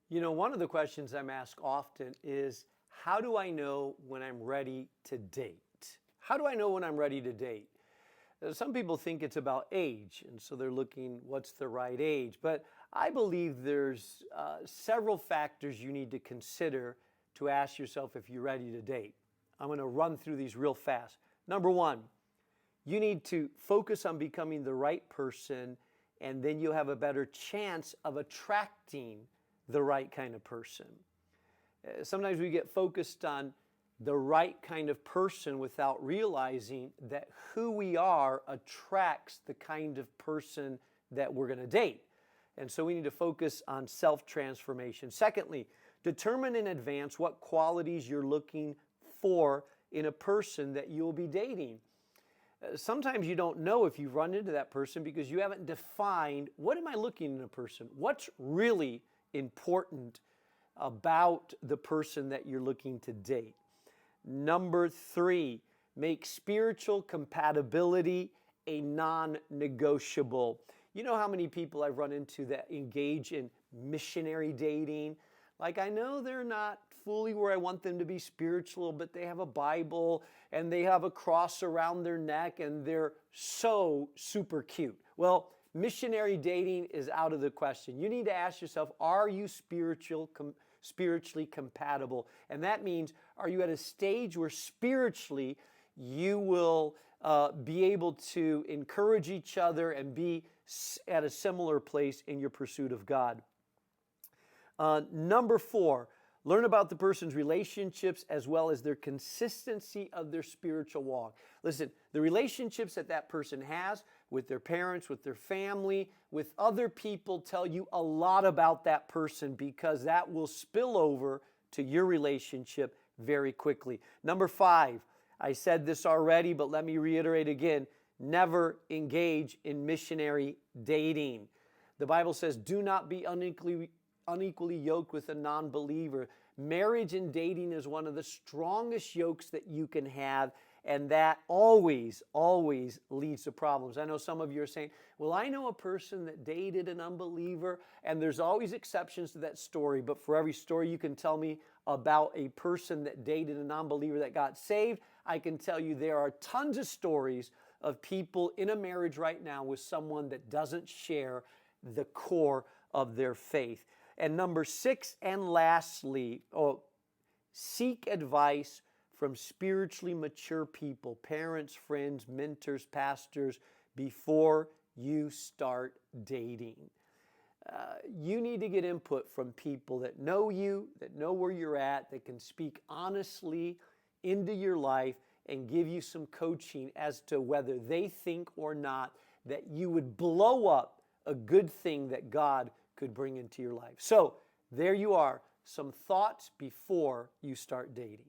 You know, one of the questions I'm asked often is, how do I know when I'm ready to date? How do I know when I'm ready to date? Some people think it's about age, and so they're looking, what's the right age? But I believe there's several factors you need to consider to ask yourself if you're ready to date. I'm going to run through these real fast. Number one, you need to focus on becoming the right person, and then you'll have a better chance of attracting the right kind of person. Sometimes we get focused on the right kind of person without realizing that who we are attracts the kind of person that we're going to date. And so we need to focus on self-transformation. Secondly, determine in advance what qualities you're looking for in a person that you'll be dating. Sometimes you don't know if you've run into that person because you haven't defined, what am I looking in a person? What's really important about the person that you're looking to date? Number three, make spiritual compatibility a non-negotiable. You know how many people I've run into that engage in missionary dating? Like, I know they're not fully where I want them to be spiritual, but they have a Bible and they have a cross around their neck and they're so super cute. Well, missionary dating is out of the question. You need to ask yourself, are you spiritually compatible? And that means, are you at a stage where spiritually you will be able to encourage each other and be at a similar place in your pursuit of God? Number four, learn about the person's relationships as well as their consistency of their spiritual walk. Listen, the relationships that that person has with their parents, with their family, with other people tell you a lot about that person because that will spill over to your relationship very quickly. Number five, I said this already, but let me reiterate again, never engage in missionary dating. The Bible says, do not be unequally yoked with a non-believer. Marriage and dating is one of the strongest yokes that you can have, and that always leads to problems. I know some of you are saying, well, I know a person that dated an unbeliever, and there's always exceptions to that story, but for every story you can tell me about a person that dated a non-believer that got saved, I can tell you there are tons of stories of people in a marriage right now with someone that doesn't share the core of their faith. And number six, and lastly, seek advice from spiritually mature people, parents, friends, mentors, pastors, before you start dating. You need to get input from people that know you, that know where you're at, that can speak honestly into your life and give you some coaching as to whether they think or not that you would blow up a good thing that God could bring into your life. So there you are, some thoughts before you start dating.